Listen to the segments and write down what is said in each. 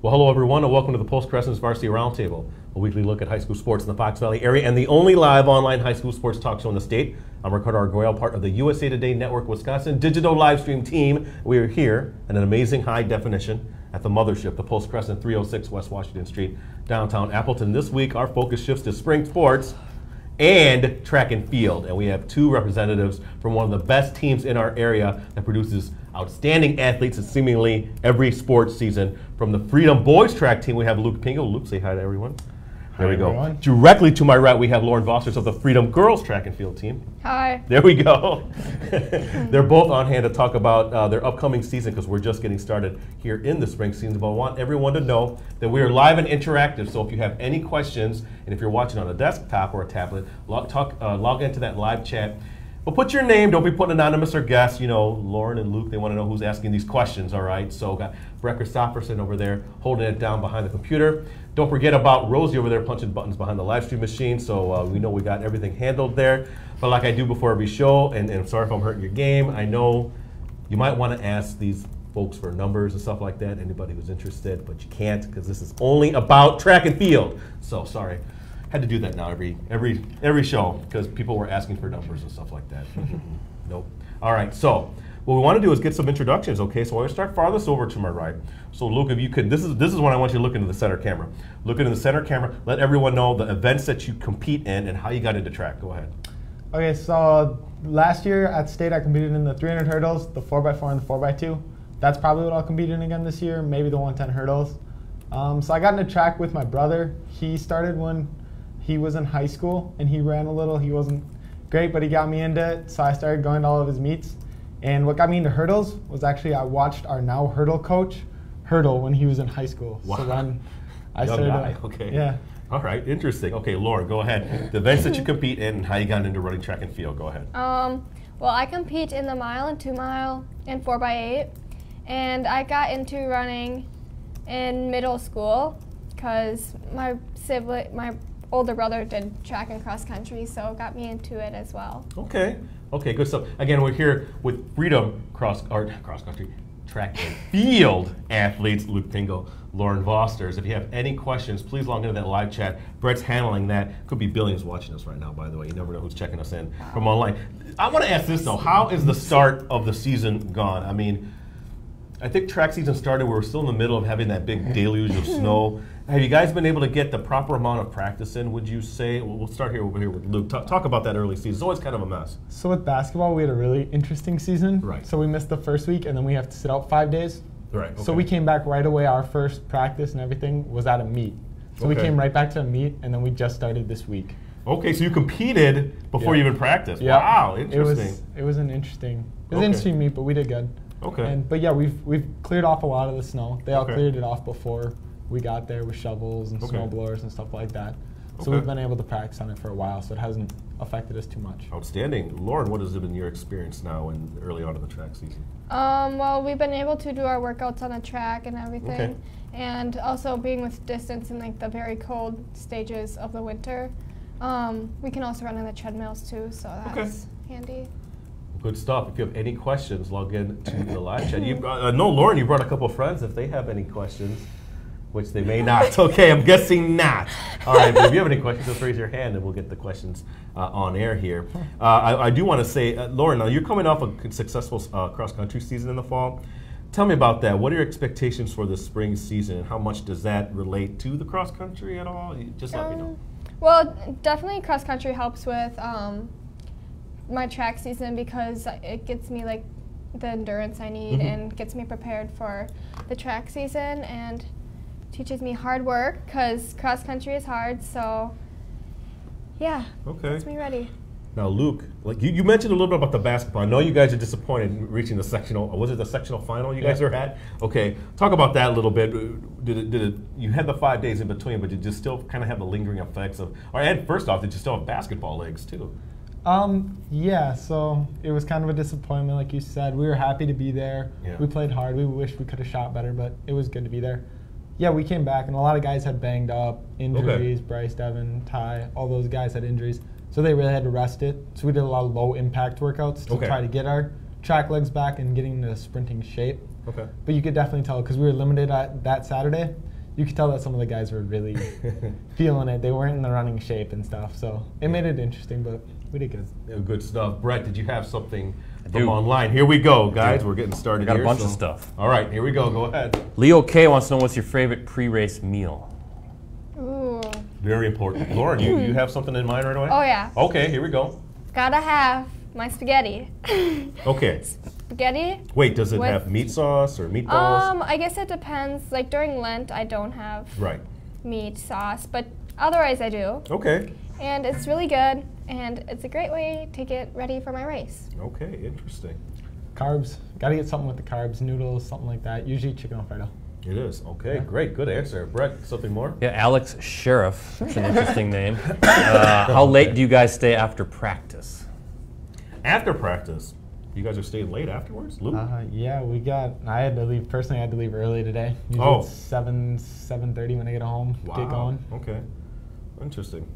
Well, hello everyone, and welcome to the Post Crescent's Varsity Roundtable, a weekly look at high school sports in the Fox Valley area and the only live online high school sports talk show in the state. I'm Ricardo Arguello, part of the USA Today Network Wisconsin digital live stream team. We are here in an amazing high definition at the mothership, the Post Crescent, 306 West Washington Street, downtown Appleton. This week, our focus shifts to spring sports and track and field, and we have two representatives from one of the best teams in our area that produces outstanding athletes in seemingly every sports season. From the Freedom Boys track team, we have Luke Pingel. Luke, say hi to everyone. There we go. Everyone. Directly to my right, we have Lauren Vosters of the Freedom Girls track and field team. Hi. There we go. They're both on hand to talk about their upcoming season because we're just getting started here in the spring season. But I want everyone to know that we are live and interactive. So if you have any questions, and if you're watching on a desktop or a tablet, log into that live chat. But put your name, don't be putting anonymous or guess. You know, Lauren and Luke, they want to know who's asking these questions, all right? So got Brett Christopherson over there holding it down behind the computer. Don't forget about Rosie over there punching buttons behind the live stream machine, so we know we got everything handled there. But like I do before every show, and I'm sorry if I'm hurting your game, I know you might want to ask these folks for numbers and stuff like that, anybody who's interested, but you can't because this is only about track and field. So sorry. Had to do that now every show because people were asking for numbers and stuff like that. Nope. All right, so what we want to do is get some introductions, okay? So I'm going to start farthest over to my right. So Luke, if you could, this is when I want you to look into the center camera. Look into the center camera, let everyone know the events that you compete in and how you got into track. Go ahead. Okay, so last year at state I competed in the 300 hurdles, the 4x4 and the 4x2. That's probably what I'll compete in again this year, maybe the 110 hurdles. So I got into track with my brother. He started when he was in high school and he ran a little. He wasn't great, but he got me into it, so I started going to all of his meets. And what got me into hurdles was actually I watched our now hurdle coach hurdle when he was in high school. Wow. So then I started. Okay. Yeah. All right, interesting. Okay, Lauren, go ahead. The events that you compete in and how you got into running track and field. Go ahead. Well, I compete in the mile and 2 mile and 4x8, and I got into running in middle school because my older brother did track and cross country, so it got me into it as well. Okay, good stuff. Again, we're here with Freedom cross country, track and field athletes, Luke Pingel, Lauren Vosters. If you have any questions, please log into that live chat. Brett's handling that. Could be billions watching us right now, by the way. You never know who's checking us in from online. I want to ask this though, how is the start of the season gone? I mean, I think track season started, we were still in the middle of having that big deluge of snow. Have you guys been able to get the proper amount of practice in, would you say? We'll start over here with Luke. Talk about that early season. It's always kind of a mess. So with basketball, we had a really interesting season. Right. So we missed the first week, and then we have to sit out 5 days. Right. Okay. So we came back right away. Our first practice and everything was at a meet. So we came right back to a meet, and then we just started this week. Okay, so you competed before you even practiced. Yeah. Wow, interesting. It was an interesting meet, but we did good. Okay. But yeah, we've cleared off a lot of the snow. They all cleared it off before we got there with shovels and snow blowers and stuff like that. So we've been able to practice on it for a while, so it hasn't affected us too much. Outstanding. Lauren, what has been your experience now and early on in the track season? Well, we've been able to do our workouts on the track and everything, and also being with distance in like the very cold stages of the winter. We can also run on the treadmills too, so that's handy. Good stuff. If you have any questions, log in to the live chat. No, Lauren, you brought a couple of friends. If they have any questions, which they may not. Okay, I'm guessing not. All right, but if you have any questions, just raise your hand and we'll get the questions on air here. I do want to say, Lauren, now you're coming off a successful cross-country season in the fall. Tell me about that. What are your expectations for the spring season, and how much does that relate to the cross-country at all? Just let me know. Well, definitely cross-country helps with my track season because it gets me like the endurance I need and gets me prepared for the track season, and teaches me hard work because cross country is hard. So yeah, gets me ready. Now Luke, like you mentioned a little bit about the basketball. I know you guys are disappointed in reaching the sectional. Was it the sectional final you guys are at? Okay, talk about that a little bit. You had the 5 days in between, but did you still kind of have the lingering effects of? And first off, did you still have basketball legs too? Yeah, so it was kind of a disappointment, like you said. We were happy to be there. Yeah. We played hard. We wished we could have shot better, but it was good to be there. Yeah, we came back, and a lot of guys had banged up, injuries. Bryce, Devin, Ty, all those guys had injuries. So they really had to rest it. So we did a lot of low-impact workouts to try to get our track legs back and getting into sprinting shape. But you could definitely tell, because we were limited at that Saturday, you could tell that some of the guys were really feeling it. They weren't in the running shape and stuff, so it made it interesting, but we did good. Yeah, good stuff. Brett, did you have something I from do. online? Here we go, guys. We're getting started. I got here, a bunch of stuff. All right, here we go. Go ahead. Leo K wants to know what's your favorite pre-race meal. Ooh. Very important. Lauren, you have something in mind right away? Oh yeah. Okay, here we go. Gotta have my spaghetti. Okay. Spaghetti. Wait, does it With- have meat sauce or meatballs? I guess it depends. Like during Lent, I don't have Right. meat sauce, but otherwise I do. Okay. And it's really good, and it's a great way to get ready for my race. Okay, interesting. Carbs, gotta get something with the carbs, noodles, something like that. Usually chicken Alfredo. It is. Okay, great. Good answer. Brett, something more? Yeah, Alex Sheriff. That's an interesting name. How late do you guys stay after practice? After practice, you guys are staying late afterwards? Luke? Yeah, I had to leave, personally I had to leave early today. Usually Oh. it's 7:30 when I get home, get going. Okay. Interesting.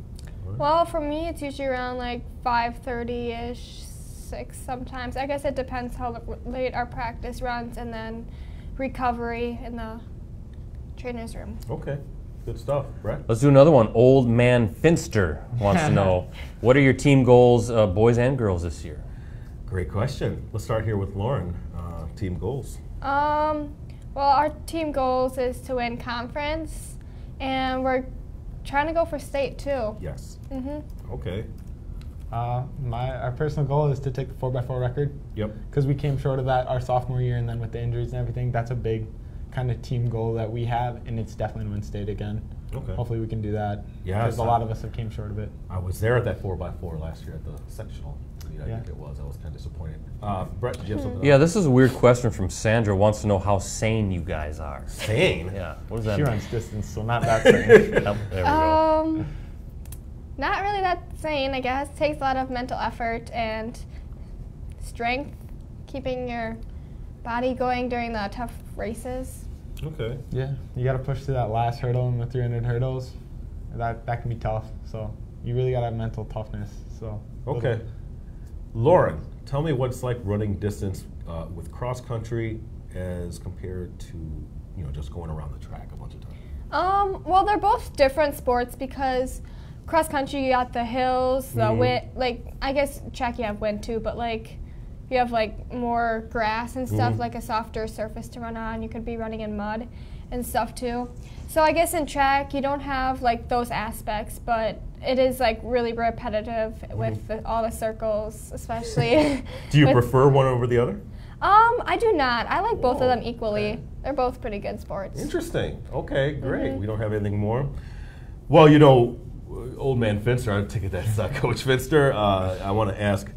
All right. Well, for me, it's usually around like 5:30-ish, 6 sometimes. I guess it depends how late our practice runs, and then recovery in the trainer's room. Okay. Good stuff. Brett? Let's do another one. Old Man Finster wants to know, what are your team goals, boys and girls, this year? Great question. Let's start here with Lauren. Team goals. Well, our team goals is to win conference, and we're trying to go for state too. Yes. Mm-hmm. Okay. Our personal goal is to take the 4x4 record, Yep. because we came short of that our sophomore year, and then with the injuries and everything, that's a big kind of team goal that we have, and it's definitely to win state again. Okay. Hopefully we can do that, Yeah, because a lot of us have came short of it. I was there at that 4x4 last year at the sectional meet. I Yeah. think it was. I was kind of disappointed. Brett, did you have something? Yeah, this is a weird question from Sandra. Wants to know how sane you guys are. Sane? Yeah, what does that She mean? runs distance, so not that same. Yep, there we go. Not really that sane, I guess. Takes a lot of mental effort and strength, keeping your body going during the tough races. Okay. Yeah, you got to push through that last hurdle in the 300 hurdles. That can be tough, so you really got to have mental toughness. So Okay. Lauren, tell me what it's like running distance with cross country as compared to, just going around the track a bunch of times. Well, they're both different sports because cross country, you got the hills, the wind. Like, I guess track you have wind too, but like you have like more grass and stuff, like a softer surface to run on. You could be running in mud and stuff too. So I guess in track you don't have like those aspects, but it is like really repetitive with all the circles, especially. Do you with- prefer one over the other? I do not. I like both of Whoa, them equally. okay. They're both pretty good sports. Interesting. Okay, great. We don't have anything more. Well, Old Man Finster, I take it that's Coach Finster. I want to ask,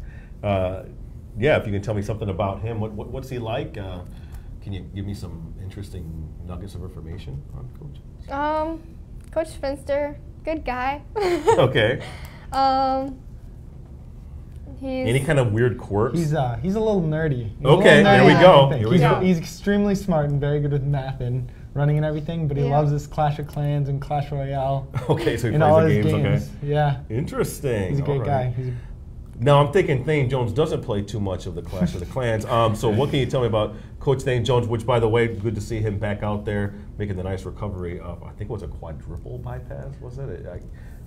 if you can tell me something about him. What's he like? Can you give me some interesting nuggets of information on Coach? Coach Finster, good guy. Okay. He's Any kind of weird quirks? he's a little nerdy. He's a Okay, little there nerdy we in go. everything. Here we go. He's extremely smart and very good with math and running and everything, but he Yeah. loves his Clash of Clans and Clash Royale Okay, so he and plays all the his games. games. Okay. Yeah, Interesting. he's a great All guy. right. Now I'm thinking Thane Jones doesn't play too much of the Clash of the Clans. So what can you tell me about Coach Thane Jones? Which, by the way, good to see him back out there making the nice recovery of, I think it was a quadruple bypass. Was it? I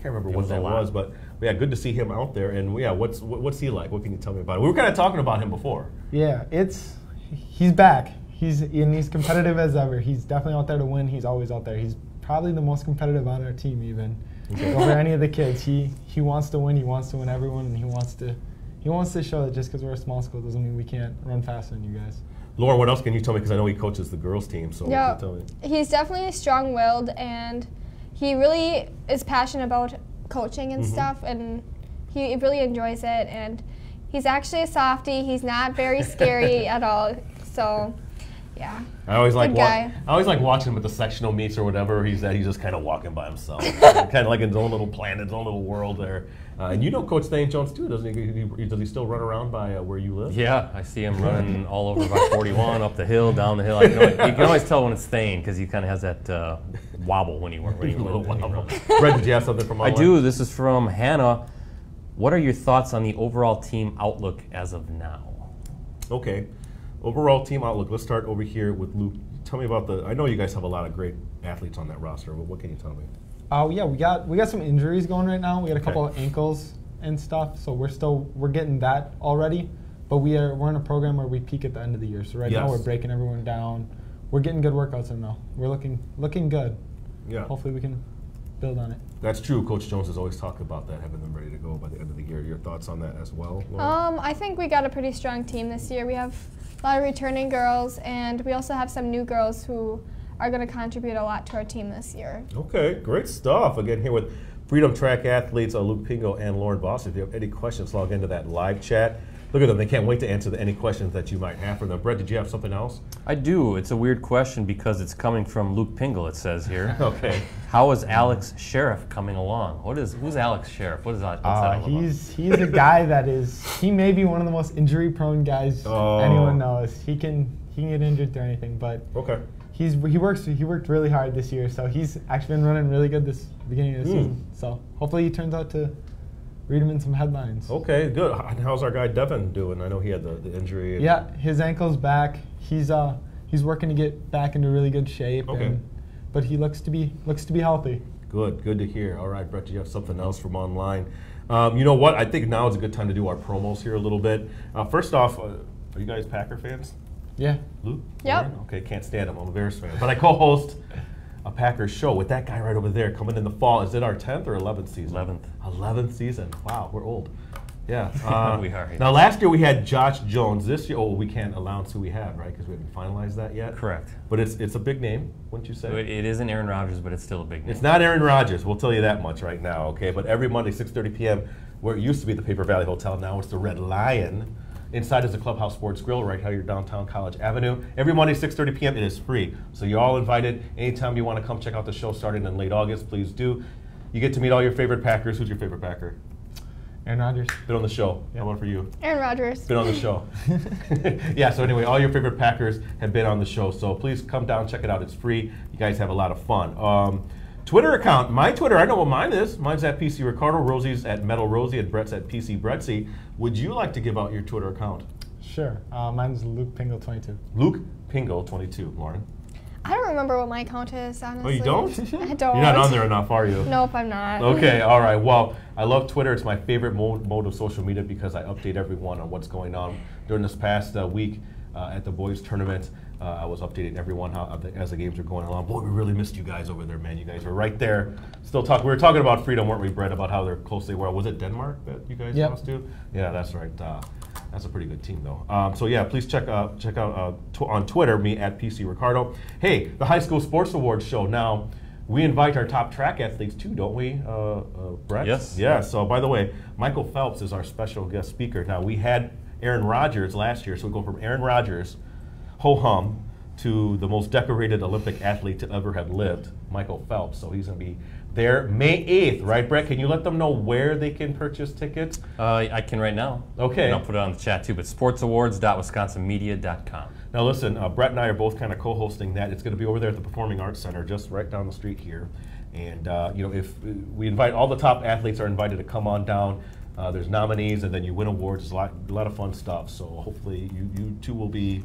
can't remember what was a that lot. was, but yeah, good to see him out there. And yeah, what's he like? What can you tell me about it? We were kind of talking about him before. Yeah, he's back. He's competitive as ever. He's definitely out there to win. He's always out there. He's probably the most competitive on our team, even over any of the kids. He wants to win. He wants to win everyone, and he wants to show that just because we're a small school doesn't mean we can't run faster than you guys. Lauren, what else can you tell me? Because I know he coaches the girls team. So Yeah. what can you tell me? He's definitely strong-willed, and he really is passionate about coaching and stuff, and he really enjoys it. And he's actually a softie. He's not very scary at all. So, yeah. I always like Good guy. watching him at the sectional meets or whatever he's at. He's just kind of walking by himself, kind of like in his own little planet, his own little world there. And you know Coach Thane Jones too, doesn't he? Does he still run around by where you live? Yeah, I see him running all over by 41, up the hill, down the hill. You can always tell when it's Thane because he kind of has that wobble when he runs. Brett, did you have something from I online? do. This is from Hannah. What are your thoughts on the overall team outlook as of now? Okay. Overall team outlook. Let's start over here with Luke. tell me about I know you guys have a lot of great athletes on that roster. What can you tell me? Oh yeah, we got some injuries going right now. We got a couple of ankles and stuff, so we're getting that already. But we're in a program where we peak at the end of the year. So right now we're breaking everyone down. We're getting good workouts in though. We're looking good. Yeah. Hopefully we can build on it. That's true. Coach Jones has always talked about that, having them ready to go by the end of the year. Your thoughts on that as well, Lauren? I think we got a pretty strong team this year. We have a lot of returning girls, and we also have some new girls who are going to contribute a lot to our team this year. Okay, great stuff. Again, here with Freedom Track athletes Luke Pingel and Lauren Vosters. If you have any questions, log into that live chat. Look at them. They can't wait to answer any questions that you might have for them. Brett, did you have something else? I do. It's a weird question because it's coming from Luke Pingel, it says here. Okay. How is Alex Sheriff coming along? Who's Alex Sheriff? What's that all about? He's a guy that he may be one of the most injury-prone guys anyone knows. He can get injured through anything, but okay. He worked really hard this year, so he's actually been running really good this beginning of the season. So hopefully he turns out to read him in some headlines. Okay, good. How's our guy Devin doing? I know he had the injury. Yeah, his ankle's back. He's working to get back into really good shape. Okay. But he looks to be healthy. Good to hear. All right, Brett, do you have something else from online? You know what? I think now is a good time to do our promos here a little bit. First off, are you guys Packer fans? Yeah. Luke? Yep. Lauren? Okay, can't stand him. I'm a Bears fan. But I co-host a Packers show with that guy right over there coming in the fall. Is it our 10th or 11th season? 11th. 11th season. Wow, we're old. Yeah. We are. Now, last year we had Josh Jones. This year, we can't announce who we have, right? Because we haven't finalized that yet. Correct. But it's a big name, wouldn't you say? It isn't Aaron Rodgers, but it's still a big name. It's not Aaron Rodgers. We'll tell you that much right now, okay? But every Monday, 6:30 p.m., where it used to be the Paper Valley Hotel, now it's the Red Lion. Inside is the Clubhouse Sports Grill right here downtown College Avenue. Every Monday, 6:30 p.m., it is free. So you're all invited. Anytime you want to come check out the show starting in late August, please do. You get to meet all your favorite Packers. Who's your favorite Packer? Aaron Rodgers. Been on the show. Yep. How about for you? Aaron Rodgers. Been on the show. Yeah, so anyway, all your favorite Packers have been on the show. So please come down, check it out. It's free. You guys have a lot of fun. Twitter account. My Twitter, I know what mine is. Mine's at PC Ricardo. Rosie's at Metal Rosie, and Brett's at PC Brettsy. Would you like to give out your Twitter account? Sure. Mine's Luke Pingel 22. Luke Pingel 22. Lauren? I don't remember what my account is, honestly. Oh, you don't? I don't. You're not on there enough, are you? Nope, I'm not. Okay, all right. Well, I love Twitter. It's my favorite mode of social media because I update everyone on what's going on. During this past week at the boys tournament, I was updating everyone as the games were going along. Boy, we really missed you guys over there, man. You guys were right there. Still talking. We were talking about freedom, weren't we, Brett? About how they're close they were. Was it Denmark that you guys lost to? Yeah, that's right. That's a pretty good team, though. So yeah, please check out on Twitter me at PC Ricardo. Hey, the High School Sports Awards show. Now, we invite our top track athletes too, don't we, Brett? Yes. Yeah. So by the way, Michael Phelps is our special guest speaker. Now we had Aaron Rodgers last year, so we go from Aaron Rodgers, ho hum, to the most decorated Olympic athlete to ever have lived, Michael Phelps. So he's going to be there May 8th, right, Brett? Can you let them know where they can purchase tickets? I can right now. Okay. And I'll put it on the chat too, but sportsawards.wisconsinmedia.com. Now listen, Brett and I are both kind of co-hosting that. It's going to be over there at the Performing Arts Center, just right down the street here. And if we invite all the top athletes are invited to come on down. There's nominees, and then you win awards. There's a lot of fun stuff. So hopefully you too will be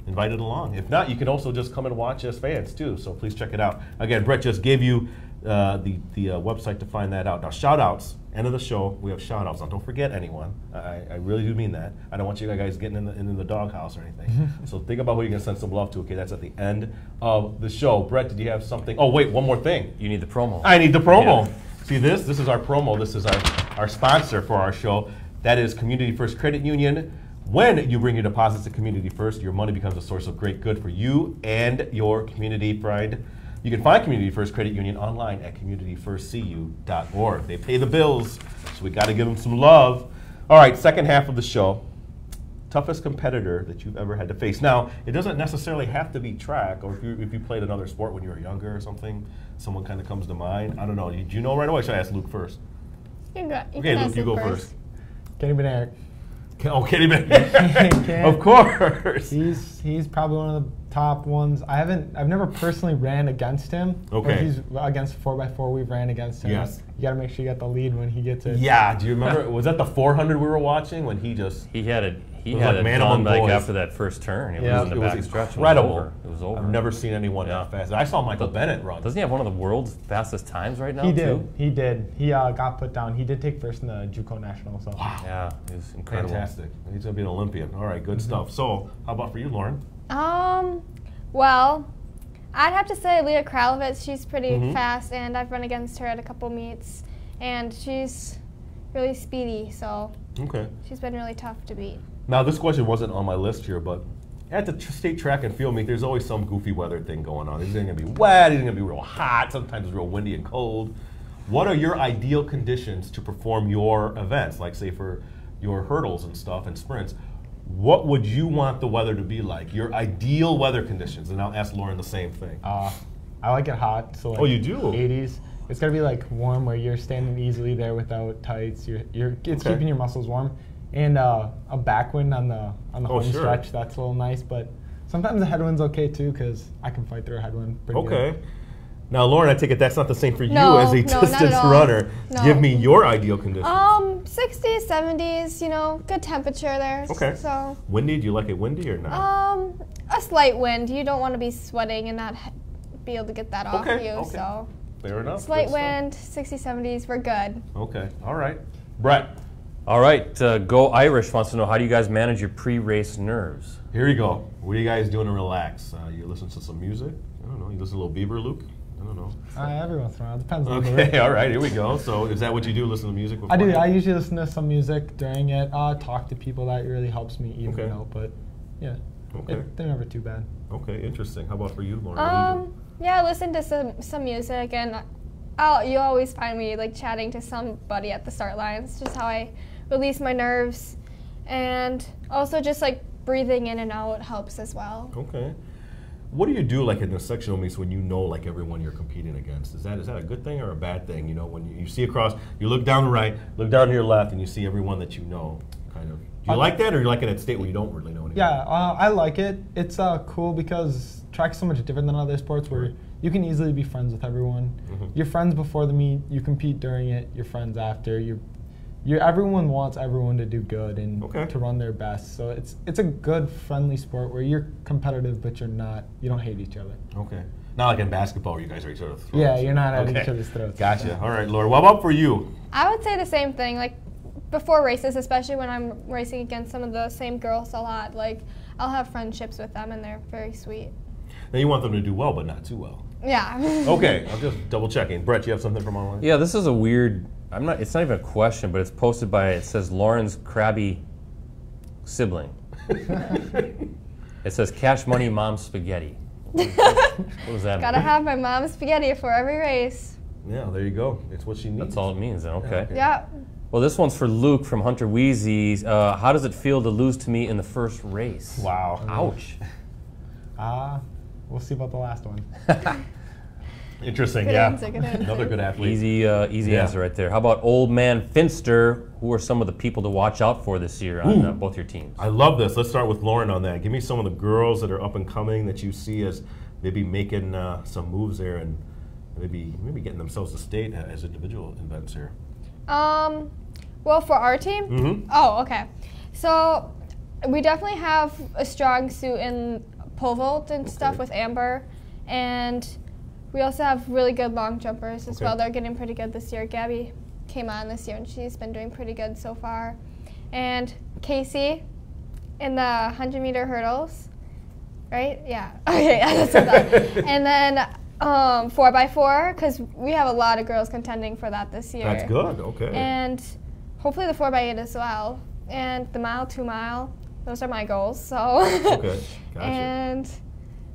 invited along. If not, you can also just come and watch as fans too. So please check it out. Again, Brett just gave you the website to find that out. Now, shout outs, end of the show, we have shout outs. Now, don't forget anyone. I really do mean that. I don't want you guys getting in the doghouse or anything. So think about who you're going to send some love to. Okay, that's at the end of the show. Brett, did you have something? Oh, wait, one more thing. You need the promo. I need the promo. Yeah. See this? This is our promo. This is our sponsor for our show. That is Community First Credit Union. When you bring your deposits to Community First, your money becomes a source of great good for you and your community pride. You can find Community First Credit Union online at communityfirstcu.org. They pay the bills, so we got to give them some love. All right, second half of the show. Toughest competitor that you've ever had to face. Now, it doesn't necessarily have to be track, or if you played another sport when you were younger or something, someone kind of comes to mind. I don't know. Did you know right away? Should I ask Luke first? Okay, Luke, you go first. Kenny Benaric. Oh, Kenny Benaric. Of course. He's probably one of the top ones. I've never personally ran against him. Okay. When he's against 4x4, we've ran against him. Yes. You got to make sure you get the lead when he gets it. Yeah. Do you remember? Was that the 400 we were watching when he just? He had it. He was had like it man done among like boys. after that first turn. It Yeah. was in the It was back stretch. incredible. It was over. I've never seen anyone that fast. I saw Michael Bennett run. Doesn't he have one of the world's fastest times right now? He did. Too? He did. He got put down. He did take first in the JUCO National. So. Wow. Yeah, it was incredible. Fantastic. He's going to be an Olympian. All right, good stuff. So, how about for you, Lauren? Well, I'd have to say Leah Kralovitz. She's pretty fast, and I've run against her at a couple meets, and she's really speedy, so Okay. she's been really tough to beat. Now, this question wasn't on my list here, but at the state track and field meet, there's always some goofy weather thing going on. It's either going to be wet, it's going to be real hot, sometimes it's real windy and cold. What are your ideal conditions to perform your events, like say for your hurdles and stuff and sprints? What would you want the weather to be like? Your ideal weather conditions, and I'll ask Lauren the same thing. I like it hot. So like Oh, you do? 80s. It's gotta be like warm where you're standing easily there without tights. It's Okay. keeping your muscles warm, and a backwind on the home sure. stretch. That's a little nice, but sometimes the headwind's okay too because I can fight through a headwind pretty good. Okay. Now, Lauren, I take it that's not the same for you No, as a no, not at distance all. runner. No. Give me your ideal conditions. 60s, 70s, good temperature there. Okay. So, Windy? Do you like it windy or not? a slight wind. You don't want to be sweating and not be able to get that off Okay, you. okay. So, Fair enough. slight Good stuff. wind, 60s, 70s, we're good. Okay. All right. Brett, All right, Go Irish wants to know, how do you guys manage your pre-race nerves? here you go. What are you guys doing to relax? You listen to some music? I don't know. You listen to a little Bieber, Luke? I don't know. Every once in a while, depends on the Okay. mood. All right. Here we go. So, is that what you do? Listen to music before? I do. I usually listen to some music during it. Talk to people. That really helps me even Okay. out. But yeah, Okay. they're never too bad. Okay. Interesting. How about for you, Lauren? What do you do? Yeah, I listen to some music, and you always find me like chatting to somebody at the start line. It's just how I release my nerves, and also just like breathing in and out helps as well. Okay. What do you do like in the sectional meets when you know like everyone you're competing against? Is that a good thing or a bad thing? When you see across, you look down the right, look down to your left, and you see everyone that you know, kind of. Do you like that, or you like it at state where you don't really know anyone? Yeah, I like it. It's cool because track's so much different than other sports where you can easily be friends with everyone. You're friends before the meet, you compete during it, you're friends after. Everyone wants everyone to do good and to run their best. So it's a good, friendly sport where you're competitive, but you don't hate each other. Okay. Not like in basketball where you guys are each other's throats. Yeah, you're not at each other's throats. Gotcha. All right, Laura. What about for you? I would say the same thing. Like before races, especially when I'm racing against some of the same girls a lot, like I'll have friendships with them and they're very sweet. Now you want them to do well, but not too well. Yeah. Okay, I'm just double checking. Brett, you have something from online? Yeah, this is a weird, it's not even a question, but it's posted by, it says Lauren's crabby sibling. It says cash money, mom's spaghetti. What does that mean? Gotta have my mom's spaghetti for every race. Yeah, there you go. It's what she needs. That's all it means, then, okay. Yeah. Well, this one's for Luke from Hunter Wheezy's. How does it feel to lose to me in the first race? Wow. Ouch. We'll see about the last one. Interesting, Good yeah. answer, good answer. Another good athlete. Easy answer right there. How about Old Man Finster? Who are some of the people to watch out for this year on both your teams? I love this. Let's start with Lauren on that. Give me some of the girls that are up and coming that you see as maybe making some moves there and maybe getting themselves to state as individual events here. Well, for our team? Oh, okay. So we definitely have a strong suit in pole vault and stuff with Amber, and we also have really good long jumpers as well. They're getting pretty good this year. Gabby came on this year, and she's been doing pretty good so far. And Casey in the 100-meter hurdles, right? Yeah. Okay, that's what I thought. And then 4x4, because we have a lot of girls contending for that this year. That's good, okay. And hopefully the 4x8 as well. And the mile, 2 mile, those are my goals. So. Okay, gotcha. And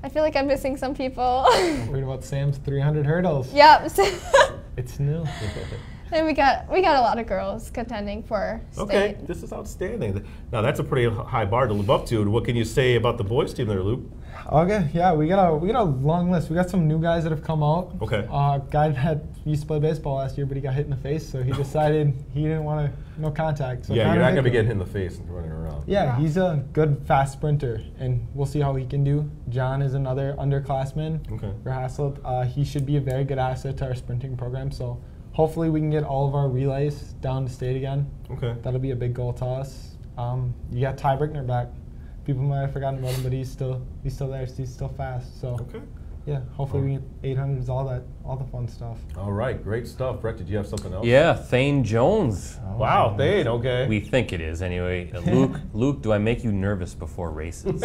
I feel like I'm missing some people. Worried about Sam's 300 hurdles. Yep. It's new. And we got a lot of girls contending for state. Okay, this is outstanding. Now that's a pretty high bar to live up to. What can you say about the boys team there, Luke? Okay, yeah, we got a long list. We got some new guys that have come out. Okay. Guy that used to play baseball last year, but he got hit in the face, so he decided he didn't want no contact. So Yeah, you're not going to be Hickman. getting hit in the face and running around. huh? Yeah, he's a good fast sprinter, and we'll see how he can do. John is another underclassman for Hasselt. He should be a very good asset to our sprinting program, so hopefully we can get all of our relays down to state again. Okay. That'll be a big goal to us. You got Ty Brickner back. People might have forgotten about him, but he's still there. He's still fast. So yeah, hopefully we get 800s, all the fun stuff. All right, great stuff. Brett, did you have something else? Yeah, Thane Jones. Oh, Wow, Thane, okay. We think it is anyway. Luke, do I make you nervous before races?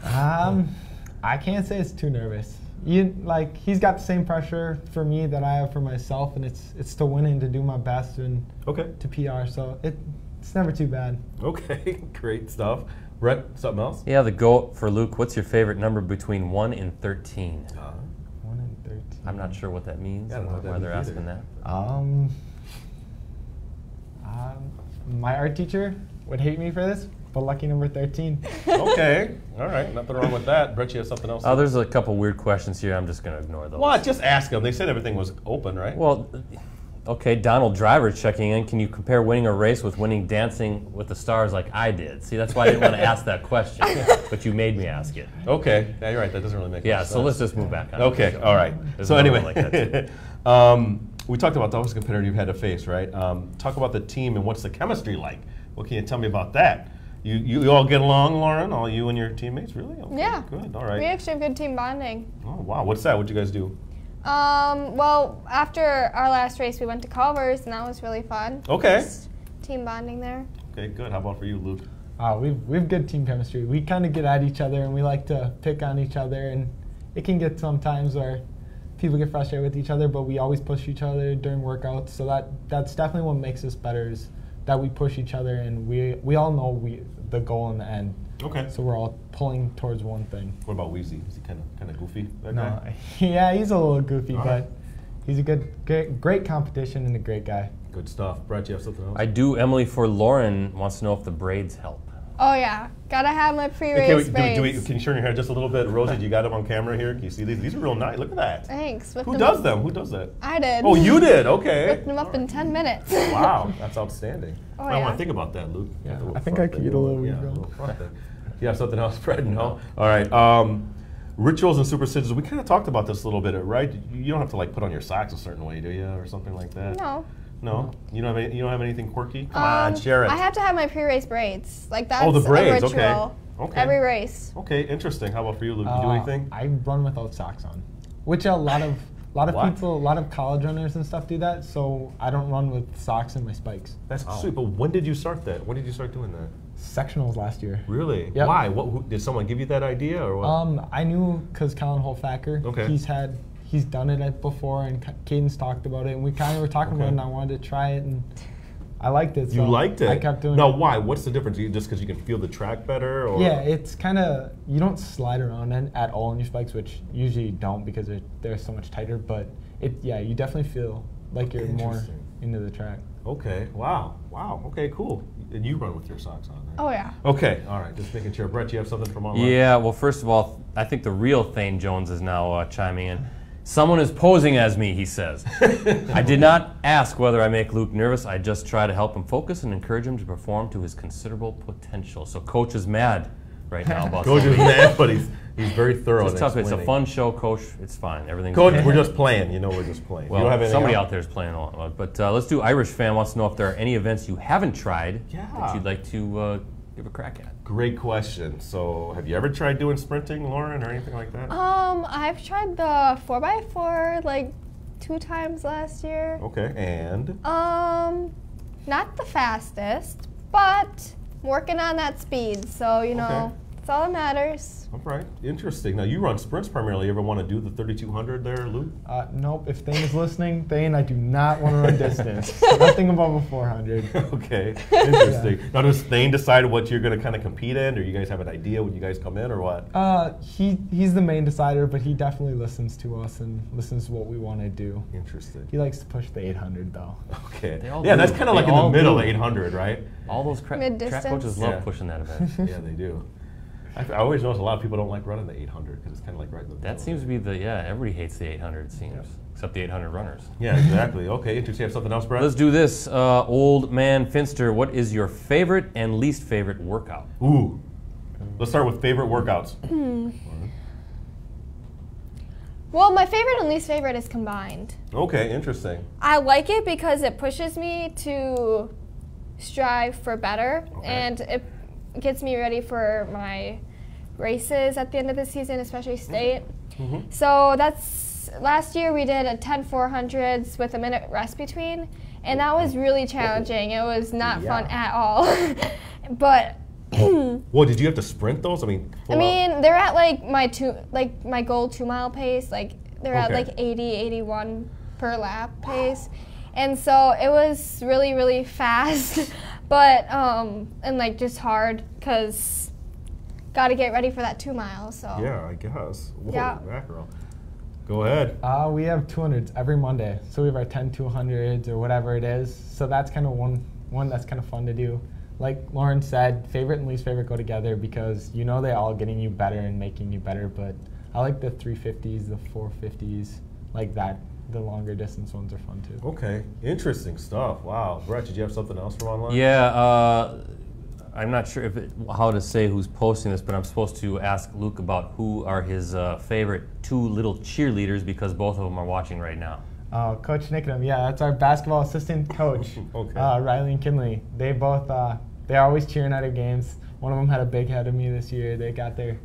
I can't say it's too nervous. He's got the same pressure for me that I have for myself, and it's to win and to do my best and to PR. So it's never too bad. Okay, great stuff. Brett, something else? Yeah, the goal for Luke. What's your favorite number between 1 and 13? 1 and 13. I'm not sure what that means. I don't know what that why they're means asking that. My art teacher would hate me for this, but lucky number 13. Okay, all right, nothing wrong with that. Brett, you have something else? Oh, there's a couple weird questions here. I'm just going to ignore those. What? Just ask them. They said everything was open, right? Well, okay, Donald Driver checking in. Can you compare winning a race with winning Dancing with the Stars like I did? See, that's why I didn't want to ask that question, but you made me ask it. Okay, yeah, you're right. That doesn't really make Yeah, much so sense. let's just move back on. Okay, all right. There's So another anyway, one like that too. we talked about the toughest competitor you've had to face, right? Talk about the team and what's the chemistry like. What can you tell me about that? You all get along, Lauren? All you and your teammates, really? Okay, Yeah. Good. All right. We actually have good team bonding. Oh wow, what's that? What'd you guys do? Well, after our last race, we went to Culver's, and that was really fun. Okay. Just team bonding there. Okay, good. How about for you, Luke? We've good team chemistry. We kind of get at each other, and we like to pick on each other, and it can get sometimes where people get frustrated with each other, but we always push each other during workouts. So that's definitely what makes us better, is that we push each other, and we all know the goal in the end. Okay. So we're all pulling towards one thing. What about Weezy? Is he kind of goofy? That No, guy? yeah, he's a little goofy, All but right. he's a great competition and a great guy. Good stuff. Brett, you have something else? I do. Emily for Lauren wants to know if the braids help. Oh yeah, gotta have my pre-race Okay, braids. can you turn your hair just a little bit? Rosie, you got them on camera here? Can you see these? These are real nice. Look at that. Thanks. Who does them? Who does that? I did. Oh, you did? Okay. Whipped them up in 10 minutes. Wow, that's outstanding. Oh, I want yeah. to think about that, Luke. Yeah, Got the little I think front I could thing get a little going. Yeah, wiggle. little front thing. You have something else, Fred? No? All right. Rituals and superstitions. We kind of talked about this a little bit, right? You don't have to put on your socks a certain way, do you, or something like that? No. No? You don't have anything quirky? Come on, share it. I have to have my pre-race braids. That's the braids, a okay. ritual. Okay. Every race. Okay, interesting. How about for you, Luke? You do anything? I run without socks on, which a lot of What? people, a lot of college runners and stuff do that. So I don't run with socks and my spikes. That's sweet. But when did you start that? When did you start doing that? Sectionals last year. Really? Yep. Why? Did someone give you that idea, or what? I knew because Colin Holfacker, Okay. he's done it before, and Caden's talked about it, and we kind of were talking about it, and I wanted to try it, and I liked it. You so liked it? I kept doing Now, it. why? What's the difference? Just because you can feel the track better? Or? Yeah, it's kind of, you don't slide around at all in your spikes, which usually you don't because they're so much tighter, but you definitely feel like you're more Interesting. into the track. Okay. Wow. Okay, cool. And you run with your socks on, right? Oh yeah. Okay. All right. Just making sure. Brett, you have something from online? Yeah, well, first of all, I think the real Thane Jones is now chiming in. Someone is posing as me, he says. I did not ask whether I make Luke nervous. I just try to help him focus and encourage him to perform to his considerable potential. So Coach is mad right now about Coach is something. mad, but he's very thorough. It's in tough. It's a explaining. fun show, Coach. It's fine. Everything's Coach, good. we're just playing. You know, we're just playing. Well, you don't have anything somebody else? out there is playing along. But let's do Irish fan wants to know if there are any events you haven't tried Yeah. that you'd like to give a crack at. Great question. So, have you ever tried doing sprinting, Lauren, or anything like that? I've tried the 4x4 like 2 times last year. Okay. And Not the fastest, but working on that speed. So Okay. it's all that matters. all right, interesting. Now you run sprints primarily. You ever want to do the 3200 there, Luke? Nope, if Thane is listening, Thane, I do not want to run distance. Nothing above a 400. Okay, interesting. Now does Thane decide what you're going to kind of compete in, or you guys have an idea when you guys come in, or what? He's the main decider, but he definitely listens to us and listens to what we want to do. Interesting. He likes to push the 800 though. Okay. They all Yeah, do. that's kind of They like in the all middle, do. 800, right? All those track Mid-distance. coaches love Yeah. pushing that event. Yeah, they do. I always notice a lot of people don't like running the 800 because it's kind of like right in the That middle. seems to be everybody hates the 800, it seems, except the 800 runners. Yeah, exactly. Okay, interesting. You have something else, Brett? Let's do this. Old man Finster, what is your favorite and least favorite workout? Ooh. Let's start with favorite workouts. Well, my favorite and least favorite is combined. Okay, interesting. I like it because it pushes me to strive for better, and it gets me ready for my races at the end of the season, especially state. So that's last year we did a 10 400s with a minute rest between, and that was really challenging. It was not fun at all. But well, did you have to sprint those? I mean, they're at like my goal 2 mile pace. Like they're at like 80, 81 per lap pace, and so it was really, really fast, but and like just hard because got to get ready for that 2 miles. So yeah, I guess. Whoa, yeah. mackerel. Go ahead. We have 200s every Monday, so we have our 10 200s or whatever it is. So that's kind of one that's kind of fun to do. Like Lauren said, favorite and least favorite go together because you know they're all getting you better and making you better, but I like the 350s, the 450s, like that. The longer distance ones are fun too. Okay, interesting stuff. Wow. Brett, did you have something else from online? Yeah, I'm not sure how to say who's posting this, but I'm supposed to ask Luke about who are his favorite 2 little cheerleaders because both of them are watching right now. Coach Nickedham, yeah, that's our basketball assistant coach, Riley and Kinley. They both, they're always cheering at our games. One of them had a big head of me this year. They got their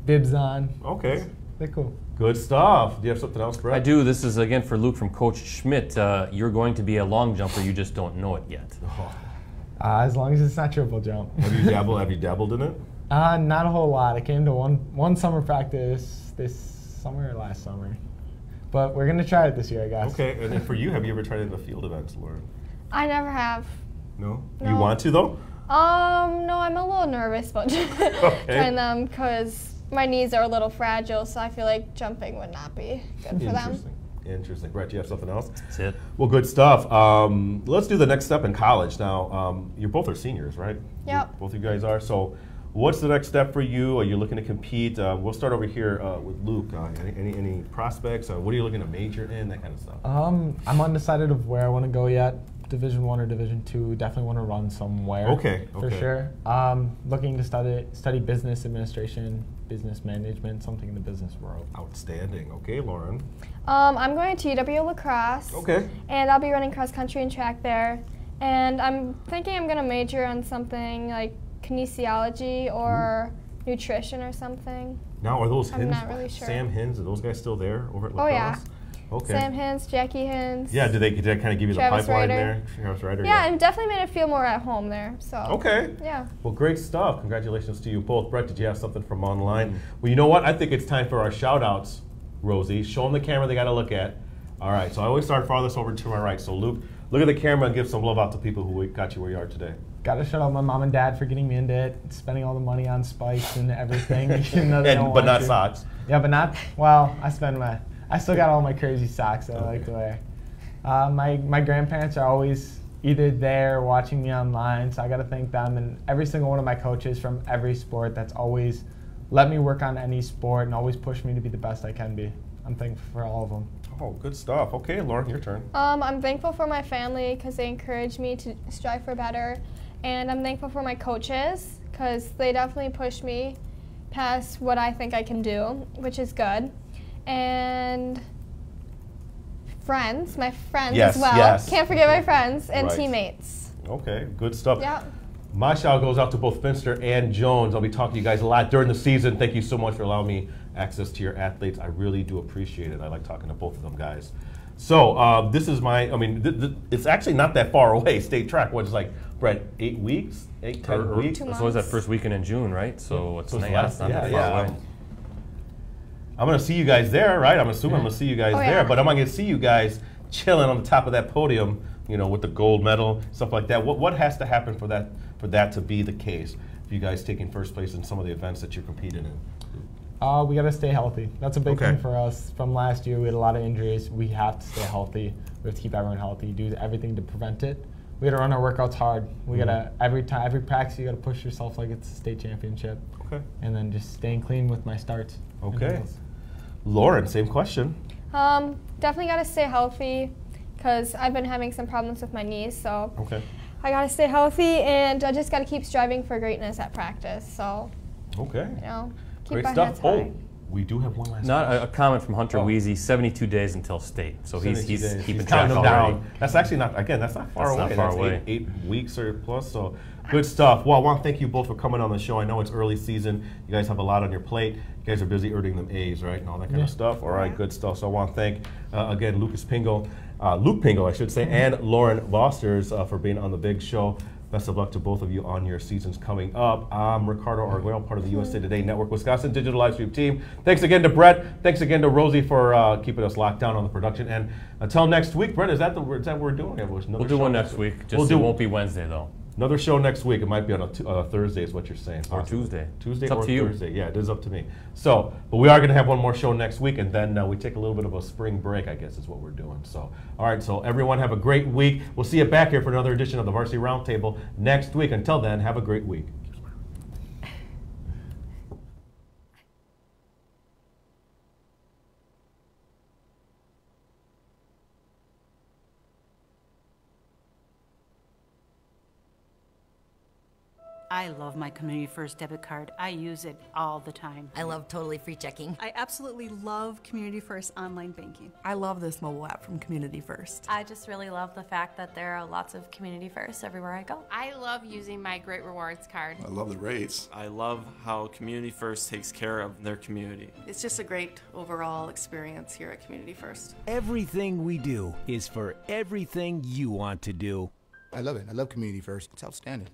bibs on. Okay. They're cool. Good stuff. Do you have something else, Brett? I do. This is again for Luke from Coach Schmidt. You're going to be a long jumper. You just don't know it yet. As long as it's not triple jump. Have you dabbled in it? Not a whole lot. I came to one summer practice this summer or last summer. But we're going to try it this year, I guess. Okay, and then for you, have you ever tried it in the field events, Lauren? I never have. No? No. You want to, though? No, I'm a little nervous about trying them because my knees are a little fragile, so I feel like jumping would not be good for them. Interesting. Brett, do you have something else? That's it. Well, good stuff. Let's do the next step in college. Now, you both are seniors, right? Yep. Both of you guys are. So what's the next step for you? Are you looking to compete? We'll start over here with Luke. Any prospects? What are you looking to major in? That kind of stuff. I'm undecided of where I want to go yet. Division 1 or Division 2. Definitely want to run somewhere. Okay. For sure. Looking to study business administration, business management, something in the business world. Outstanding. Okay, Lauren. I'm going to UW lacrosse. Okay. And I'll be running cross country and track there. And I'm thinking I'm going to major on something like kinesiology or nutrition or something. Now, are those I'm not really sure. Sam Hins, are those guys still there over at lacrosse? Oh, yeah. Okay. Sam Hins, Jackie Hins. Yeah, did that kind of give you the Travis pipeline Ryder. there? Travis Ryder. Yeah, it definitely made it feel more at home there. So. Okay. Yeah. Well, great stuff. Congratulations to you both. Brett, did you have something from online? Well, you know what? I think it's time for our shout-outs, Rosie. Show them the camera they got to look at. All right, so I always start farthest over to my right. So, Luke, look at the camera and give some love out to people who got you where you are today. Got to shout out my mom and dad for getting me into it, spending all the money on spikes and everything. Even though they don't but want not to. socks. Yeah, but not, well, I still got all my crazy socks that I like to wear. My grandparents are always either there or watching me online, so I got to thank them and every single one of my coaches from every sport that's always let me work on any sport and always push me to be the best I can be. I'm thankful for all of them. Oh, good stuff. Okay, Lauren, your turn. I'm thankful for my family because they encourage me to strive for better. And I'm thankful for my coaches because they definitely push me past what I think I can do, which is good. And friends, my friends Yes, as well. yes. Can't forget my friends and Right. teammates. Okay, good stuff. Yeah. My shout goes out to both Finster and Jones. I'll be talking to you guys a lot during the season. Thank you so much for allowing me access to your athletes. I really do appreciate it. I like talking to both of them guys. So this is it's actually not that far away. State track, what is like, Brett, 8 weeks? 10 weeks? 2 It's always that months. first weekend in June, right? So it's So it's not last- that yeah, far yeah. away. I'm going to see you guys there, right? I'm assuming I'm going to see you guys Oh, there, yeah. but I'm going to see you guys chilling on the top of that podium, you know, with the gold medal, stuff like that. What has to happen for that to be the case? For you guys taking first place in some of the events that you're competing in? We got to stay healthy. That's a big Okay. thing for us. From last year, we had a lot of injuries. We have to stay healthy. We have to keep everyone healthy, do everything to prevent it. we gotta run our workouts hard. We gotta every practice you gotta push yourself like it's a state championship. Okay. And then just staying clean with my starts. Okay. Lauren, same question. Definitely got to stay healthy because I've been having some problems with my knees. So Okay. I got to stay healthy, and I just got to keep striving for greatness at practice. So, Okay. you know, keep Great my stuff. heads high. Oh, we do have one last Not a comment from Hunter Oh. Weezy, 72 days until state. So he's 72 days. keeping He's track counting them already. down. That's actually not, again, that's not far That's away. not far That's away. Eight weeks or plus, so good stuff. Well, I want to thank you both for coming on the show. I know it's early season. You guys have a lot on your plate. You guys are busy earning them A's, right, and all that kind of stuff. All right, good stuff. So I want to thank, again, Luke Pingel, I should say, and Lauren Vosters for being on the big show. Best of luck to both of you on your seasons coming up. I'm Ricardo Arguello, part of the USA Today Network Wisconsin Digital Live Stream team. Thanks again to Brett. Thanks again to Rosie for keeping us locked down on the production. And until next week, Brett, is that what we're doing? We'll do one next week. It won't be Wednesday, though. Another show next week. It might be on a Thursday, is what you're saying. Or Tuesday. Tuesday It's up or to you. Thursday. Yeah, it is up to me. So, but we are going to have one more show next week, and then we take a little bit of a spring break, I guess is what we're doing. So, all right, so everyone have a great week. We'll see you back here for another edition of the Varsity Roundtable next week. Until then, have a great week. I love my Community First debit card. I use it all the time. I love totally free checking. I absolutely love Community First online banking. I love this mobile app from Community First. I just really love the fact that there are lots of Community First everywhere I go. I love using my Great Rewards card. I love the rates. I love how Community First takes care of their community. It's just a great overall experience here at Community First. Everything we do is for everything you want to do. I love it. I love Community First. It's outstanding.